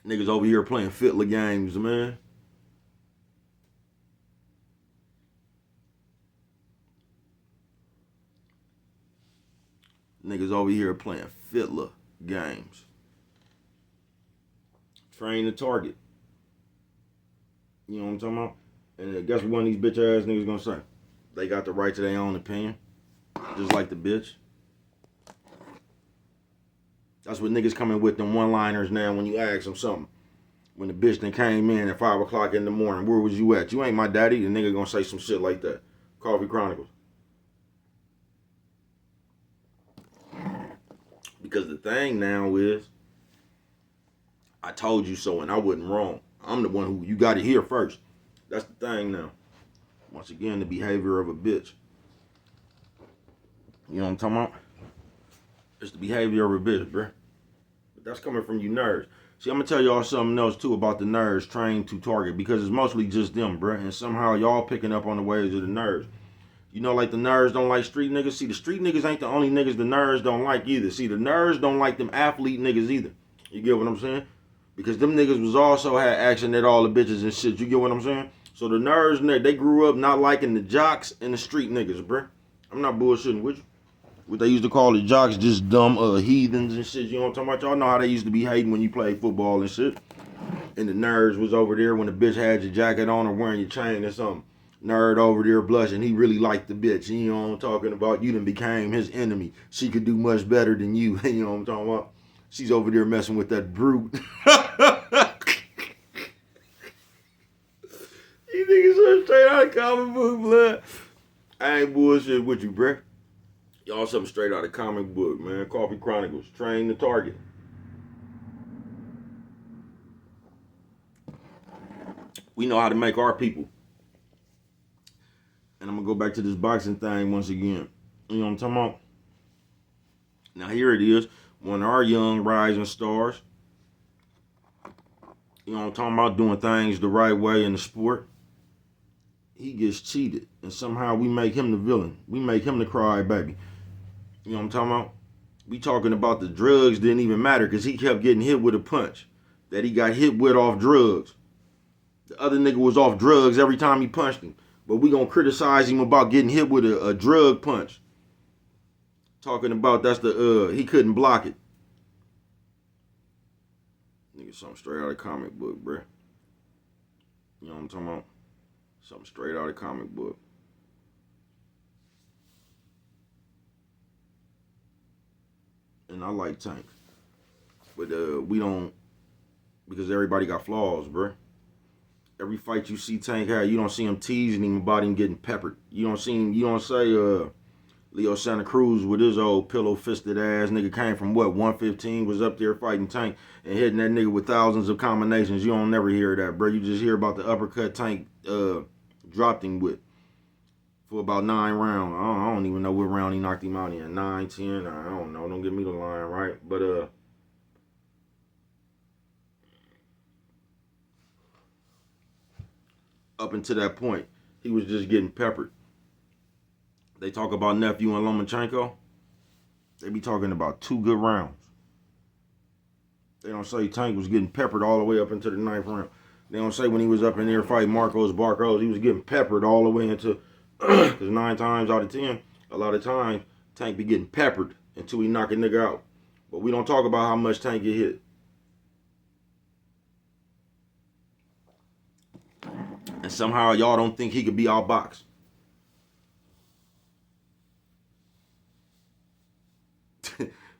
niggas over here playing Fiddler games, man. Niggas over here playing Fiddler games. Train the target. You know what I'm talking about? And guess what one of these bitch ass niggas gonna say? They got the right to their own opinion. Just like the bitch. That's what niggas coming with them one-liners now when you ask them something. When the bitch then came in at 5 o'clock in the morning, where was you at? You ain't my daddy. The nigga gonna say some shit like that. Coffee Chronicles. Because the thing now is, I told you so and I wasn't wrong. I'm the one who you got to hear first. That's the thing now. Once again, the behavior of a bitch. You know what I'm talking about? It's the behavior of a bitch, bruh. But that's coming from you nerds. See, I'm going to tell y'all something else, too, about the nerds trained to target. Because it's mostly just them, bruh. And somehow y'all picking up on the ways of the nerds. You know, like the nerds don't like street niggas. See, the street niggas ain't the only niggas the nerds don't like either. See, the nerds don't like them athlete niggas either. You get what I'm saying? Because them niggas was also had action at all the bitches and shit. You get what I'm saying? So the nerds, they grew up not liking the jocks and the street niggas, bruh. I'm not bullshitting with you. What they used to call the jocks, just dumb heathens and shit. You know what I'm talking about? Y'all know how they used to be hating when you played football and shit. And the nerds was over there when the bitch had your jacket on or wearing your chain or something. Nerd over there blushing. He really liked the bitch. You know what I'm talking about? You done became his enemy. She could do much better than you. You know what I'm talking about? She's over there messing with that brute. You niggas so straight out of comic book, blood. I ain't bullshit with you, bruh. Y'all something straight out of comic book, man. Coffee Chronicles. Train the target. We know how to make our people. And I'm going to go back to this boxing thing once again. You know what I'm talking about? Now here it is. One of our young rising stars. You know what I'm talking about? Doing things the right way in the sport. He gets cheated. And somehow we make him the villain. We make him the crybaby. You know what I'm talking about? We talking about the drugs didn't even matter because he kept getting hit with a punch that he got hit with off drugs. The other nigga was off drugs every time he punched him. But we gonna criticize him about getting hit with a drug punch. Talking about that's the, he couldn't block it. Nigga, something straight out of comic book, bruh. You know what I'm talking about? Something straight out of comic book. And I like Tank. But we don't, because everybody got flaws, bruh. Every fight you see Tank have, you don't see him teasing him about him getting peppered. You don't see him, you don't say Leo Santa Cruz with his old pillow-fisted ass nigga came from what, 115, was up there fighting Tank and hitting that nigga with thousands of combinations. You don't never hear that, bro. You just hear about the uppercut Tank dropped him with for about 9 rounds. I don't even know what round he knocked him out in. 9, 10, I don't know. Don't give me the line, right? But up until that point, he was just getting peppered. They talk about Nephew and Lomachenko. They be talking about 2 good rounds. They don't say Tank was getting peppered all the way up into the 9th round. They don't say when he was up in there fighting Marcos Barcos, he was getting peppered all the way into, because 9 times out of 10, a lot of times, Tank be getting peppered until he knock a nigga out. But we don't talk about how much Tank get hit. And somehow y'all don't think he could be outboxed.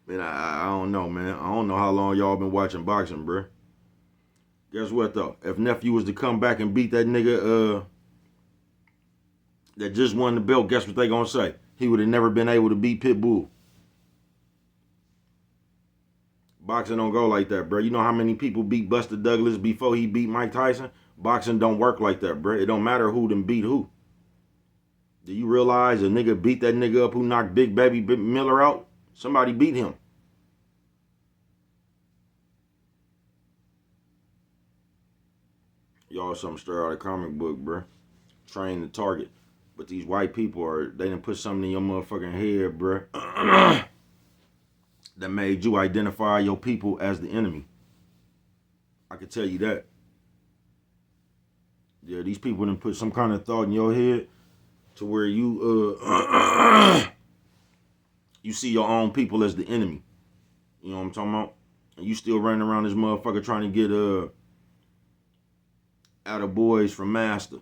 Man, I don't know, man. I don't know how long y'all been watching boxing, bruh. Guess what, though? If Nephew was to come back and beat that nigga that just won the belt, guess what they gonna say? He would have never been able to beat Pitbull. Boxing don't go like that, bro. You know how many people beat Buster Douglas before he beat Mike Tyson? Boxing don't work like that, bro. It don't matter who them beat who. Do you realize a nigga beat that nigga up who knocked Big Baby Miller out? Somebody beat him. Y'all something straight out of comic book, bro. Train the target. But these white people they done put something in your motherfucking head, bro. That made you identify your people as the enemy. I can tell you that. Yeah, these people done put some kind of thought in your head to where you you see your own people as the enemy. You know what I'm talking about? And you still running around this motherfucker trying to get out of boys from master.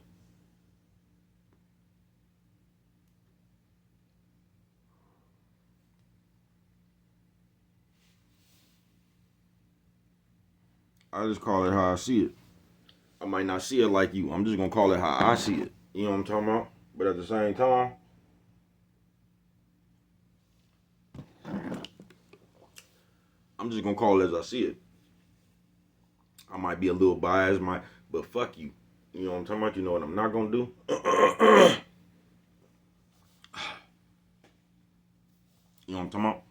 I just call it how I see it. I might not see it like you. I'm just gonna call it how I see it. You know what I'm talking about? But at the same time, I'm just gonna call it as I see it. I might be a little biased, but fuck you. You know what I'm talking about? You know what I'm not gonna do? You know what I'm talking about?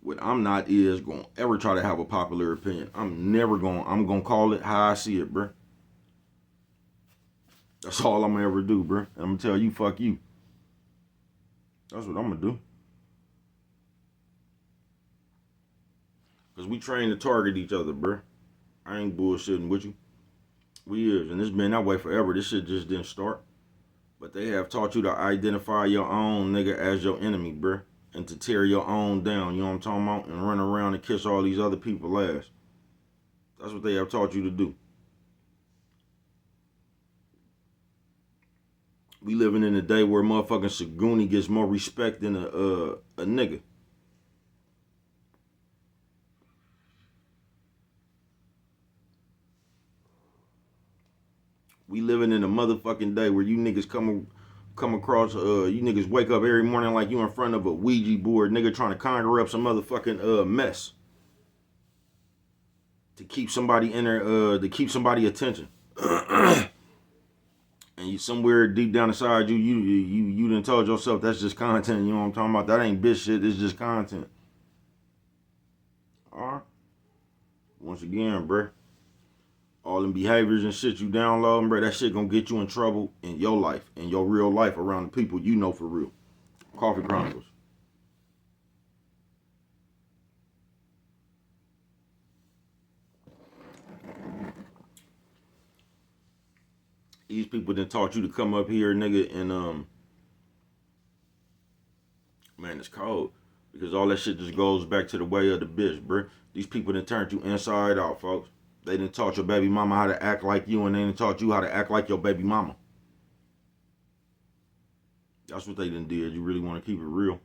What I'm not is gonna ever try to have a popular opinion. I'm gonna call it how I see it, bro. That's all I'm gonna ever do, bro. And I'm gonna tell you, fuck you. That's what I'm gonna do. Cause we train to target each other, bro. I ain't bullshitting with you. We is, and it's been that way forever. This shit just didn't start. But they have taught you to identify your own nigga as your enemy, bro. And to tear your own down, you know what I'm talking about? And run around and kiss all these other people's ass. That's what they have taught you to do. We living in a day where motherfucking Saguni gets more respect than a nigga. We living in a motherfucking day where you niggas come across, you niggas wake up every morning like you in front of a Ouija board, nigga trying to conjure up some motherfucking mess. To keep somebody in there, to keep somebody attention. And you somewhere deep down inside you done told yourself that's just content. You know what I'm talking about? That ain't bitch shit. It's just content. All right. Once again, bruh, all them behaviors and shit you downloading, bruh, that shit gonna get you in trouble in your life, in your real life around the people you know for real. Coffee Chronicles. These people done taught you to come up here, nigga, and man, it's cold. Because all that shit just goes back to the way of the bitch, bruh. These people done turned you inside out, folks. They done taught your baby mama how to act like you, and they done taught you how to act like your baby mama. That's what they done did. You really want to keep it real.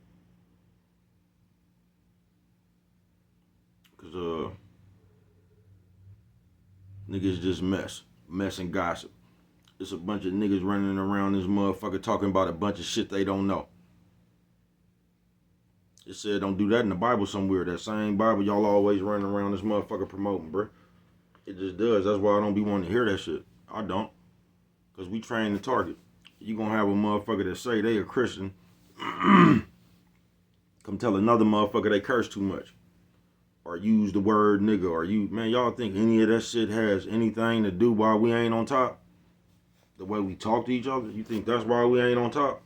Because, niggas just mess and gossip. It's a bunch of niggas running around this motherfucker talking about a bunch of shit they don't know. It said don't do that in the Bible somewhere. That same Bible y'all always running around this motherfucker promoting, bruh. It just does. That's why I don't be wanting to hear that shit. I don't. Because we train the target. You gonna have a motherfucker that say they a Christian come tell another motherfucker they curse too much. Or use the word nigga. Or man, y'all think any of that shit has anything to do while we ain't on top? The way we talk to each other? You think that's why we ain't on top?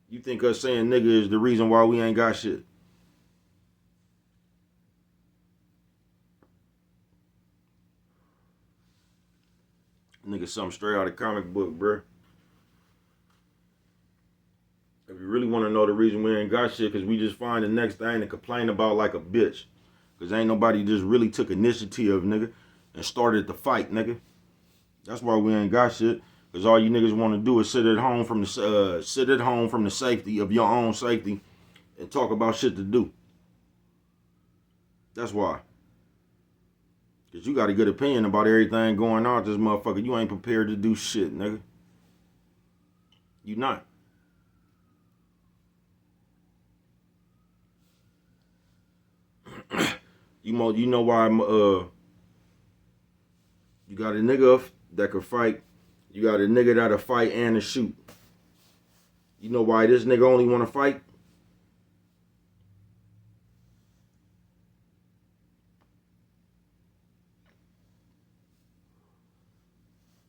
You think us saying nigga is the reason why we ain't got shit? Nigga, something straight out of comic book, bruh. If you really want to know the reason we ain't got shit, because we just find the next thing to complain about like a bitch. Because ain't nobody just really took initiative, nigga, and started the fight, nigga. That's why we ain't got shit. Because all you niggas want to do is sit at home from the safety of your own safety and talk about shit to do. That's why. Because you got a good opinion about everything going on with this motherfucker. You ain't prepared to do shit, nigga. You not. You know why you got a nigga that could fight. You got a nigga that'll fight and to shoot. You know why this nigga only want to fight?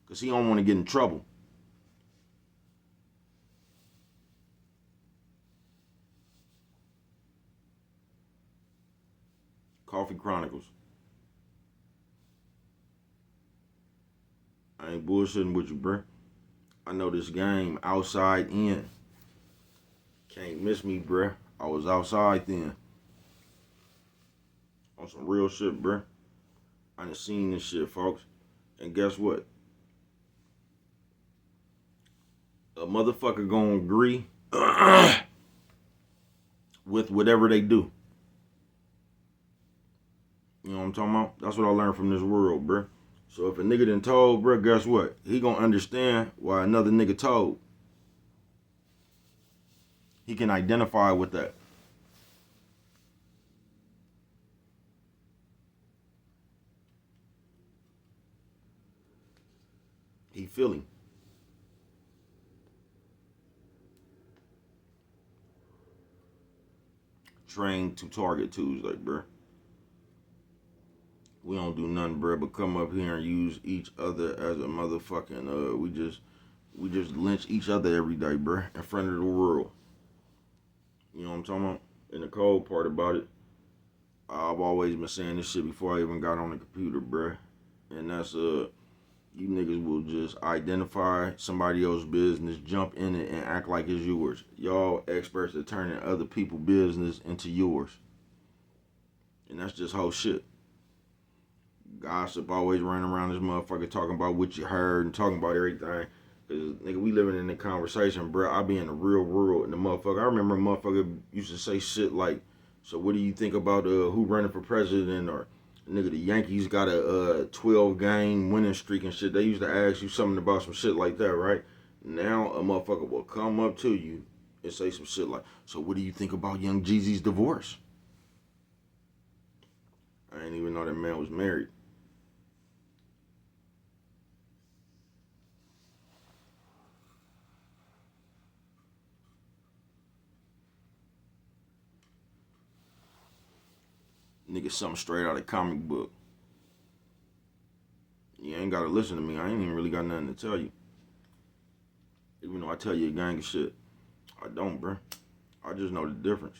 Because he don't want to get in trouble. Coffee Chronicles. I ain't bullshitting with you, bruh. I know this game outside in. Can't miss me, bruh. I was outside then. On some real shit, bruh. I done seen this shit, folks. And guess what? A motherfucker gonna agree with whatever they do. You know what I'm talking about? That's what I learned from this world, bruh. So if a nigga done told, bruh, guess what? He gonna understand why another nigga told. He can identify with that. He feeling. Train to Target Tuesday, bruh. We don't do nothing, bruh, but come up here and use each other as a motherfucking, we just lynch each other every day, bruh, in front of the world. You know what I'm talking about? And the cold part about it, I've always been saying this shit before I even got on the computer, bruh. And that's, you niggas will just identify somebody else's business, jump in it, and act like it's yours. Y'all experts at turning other people's business into yours. And that's just whole shit. Gossip always running around this motherfucker talking about what you heard and talking about everything. Cause nigga, we living in the conversation, bro. I be in the real world and the motherfucker. I remember a motherfucker used to say shit like, "So what do you think about who running for president?" Or nigga, the Yankees got a 12-game winning streak and shit. They used to ask you something about some shit like that, right? Now a motherfucker will come up to you and say some shit like, "So what do you think about Young Jeezy's divorce?" I didn't even know that man was married. Nigga, something straight out of comic book. You ain't gotta listen to me. I ain't even really got nothing to tell you. Even though I tell you a gang of shit. I don't, bruh. I just know the difference.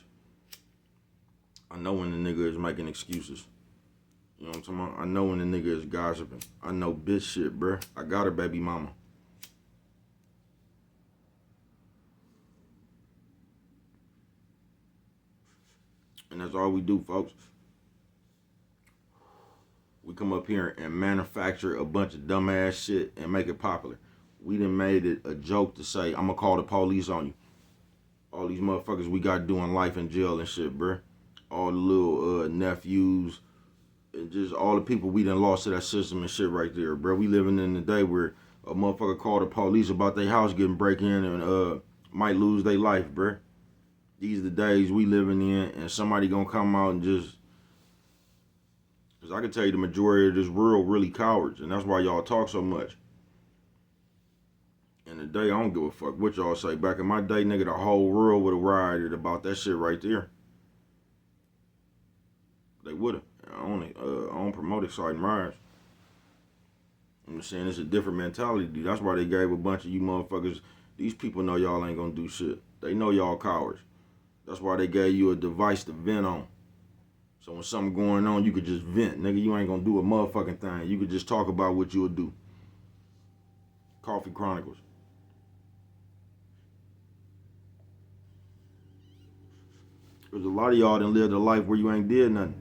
I know when the nigga is making excuses. You know what I'm talking about? I know when the nigga is gossiping. I know bitch shit, bruh. I got a baby mama. And that's all we do, folks. We come up here and manufacture a bunch of dumbass shit and make it popular. We done made it a joke to say, I'm gonna call the police on you. All these motherfuckers we got doing life in jail and shit, bruh. All the little nephews and just all the people we done lost to that system and shit right there, bruh. We living in the day where a motherfucker called the police about their house getting break in and might lose their life, bruh. These are the days we living in, and somebody gonna come out and just, cause I can tell you the majority of this world really cowards, and that's why y'all talk so much. In the day, I don't give a fuck what y'all say. Back in my day, nigga, the whole world would have rioted about that shit right there. They would have. I don't promote exciting riots. I'm just saying it's a different mentality. That's why they gave a bunch of you motherfuckers. These people know y'all ain't gonna do shit. They know y'all cowards. That's why they gave you a device to vent on. So when something going on, you could just vent. Nigga, you ain't gonna do a motherfucking thing. You could just talk about what you'll do. Coffee Chronicles. Because a lot of y'all done lived a life where you ain't did nothing.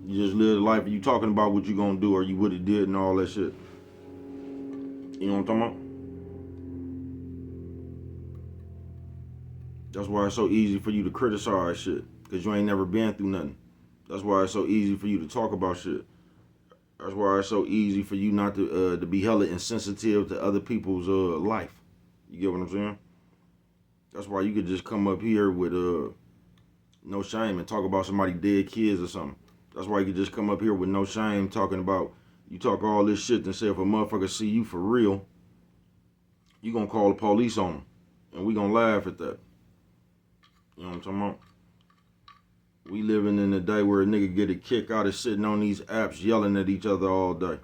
You just lived a life and you talking about what you gonna do or you would have did and all that shit. You know what I'm talking about? That's why it's so easy for you to criticize shit. Because you ain't never been through nothing. That's why it's so easy for you to talk about shit. That's why it's so easy for you not to be hella insensitive to other people's life. You get what I'm saying? That's why you could just come up here with no shame and talk about somebody's dead kids or something. That's why you can just come up here with no shame talking about, you talk all this shit and say if a motherfucker see you for real, you gonna call the police on them. And we gonna laugh at that. You know what I'm talking about? We living in a day where a nigga get a kick out of sitting on these apps yelling at each other all day.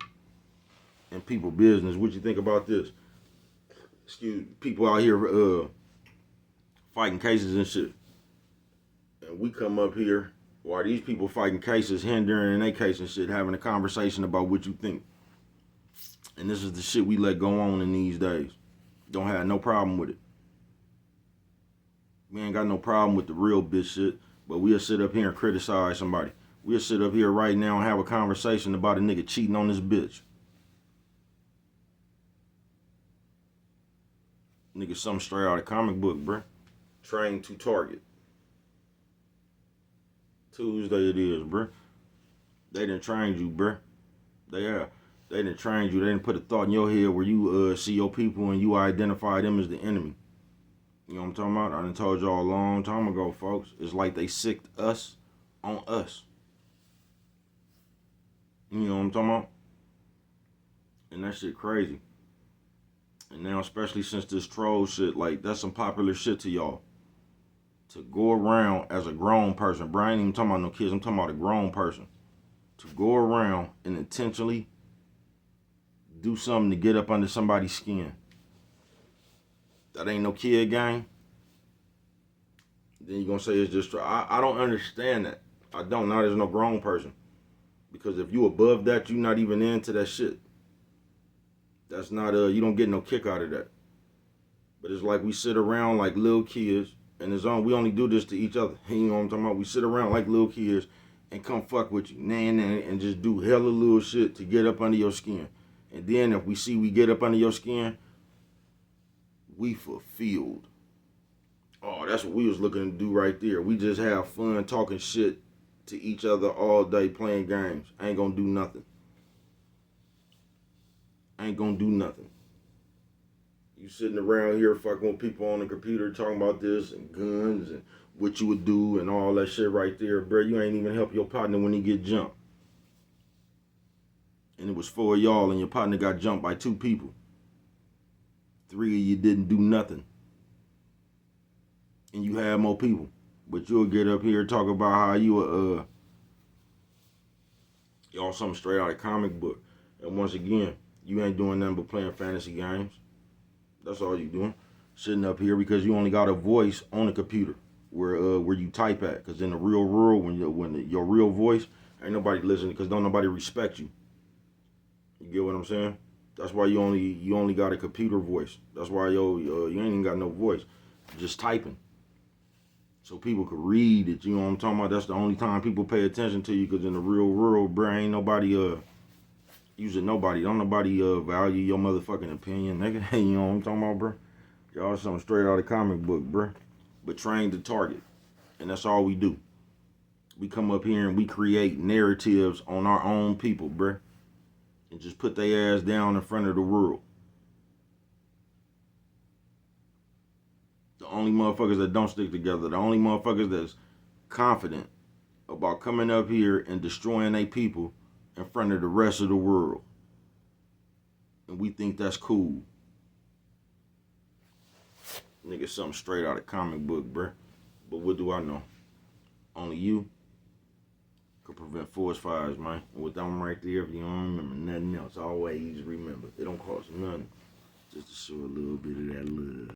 And people business. What you think about this? Excuse me, people out here fighting cases and shit. And we come up here while these people fighting cases, hindering their case and shit, having a conversation about what you think. And this is the shit we let go on in these days. Don't have no problem with it. We ain't got no problem with the real bitch shit, but we'll sit up here and criticize somebody. We'll sit up here right now and have a conversation about a nigga cheating on this bitch. Nigga, something straight out of comic book, bruh. Train to target. Tuesday it is, bruh. They done trained you, bruh. They have. They done trained you. They done put a thought in your head where you see your people and you identify them as the enemy. You know what I'm talking about? I done told y'all a long time ago, folks. It's like they sicked us on us. You know what I'm talking about? And that shit crazy. And now, especially since this troll shit, like, that's some popular shit to y'all. To go around as a grown person, bro, I ain't even talking about no kids, I'm talking about a grown person. To go around and intentionally do something to get up under somebody's skin. That ain't no kid game. Then you gonna say it's just, I don't understand that. I don't, not as no grown person. Because if you above that, you not even into that shit. That's not, you don't get no kick out of that. But it's like we sit around like little kids, and we only do this to each other. You know what I'm talking about? We sit around like little kids and come fuck with you, and just do hella little shit to get up under your skin. And then if we see we get up under your skin, we fulfilled. Oh, that's what we was looking to do right there. We just have fun talking shit to each other all day, playing games. Ain't gonna do nothing. Ain't gonna do nothing. You sitting around here fucking with people on the computer talking about this and guns and what you would do and all that shit right there, bro. You ain't even help your partner when he get jumped. And it was 4 of y'all and your partner got jumped by 2 people. 3 of you didn't do nothing. And you had more people. But you'll get up here and talk about how you y'all something straight out of comic book. And once again, you ain't doing nothing but playing fantasy games. That's all you doing. Sitting up here because you only got a voice on the computer where you type at. Because in the real world, your real voice, ain't nobody listening because don't nobody respect you. You get what I'm saying? That's why you only got a computer voice. That's why you ain't even got no voice. You're just typing. So people could read it. You know what I'm talking about? That's the only time people pay attention to you because in the real world, bro, ain't nobody using nobody. Don't nobody value your motherfucking opinion, nigga. You know what I'm talking about, bro? Y'all something straight out of comic book, bro. But trained to target. And that's all we do. We come up here and we create narratives on our own people, bro. And just put their ass down in front of the world. The only motherfuckers that don't stick together, the only motherfuckers that's confident about coming up here and destroying their people in front of the rest of the world. And we think that's cool. Nigga, something straight out of comic book, bruh. But what do I know? Only you could prevent forest fires, man. And with them right there, if you don't remember nothing else, always remember, it don't cost nothing just to show a little bit of that love.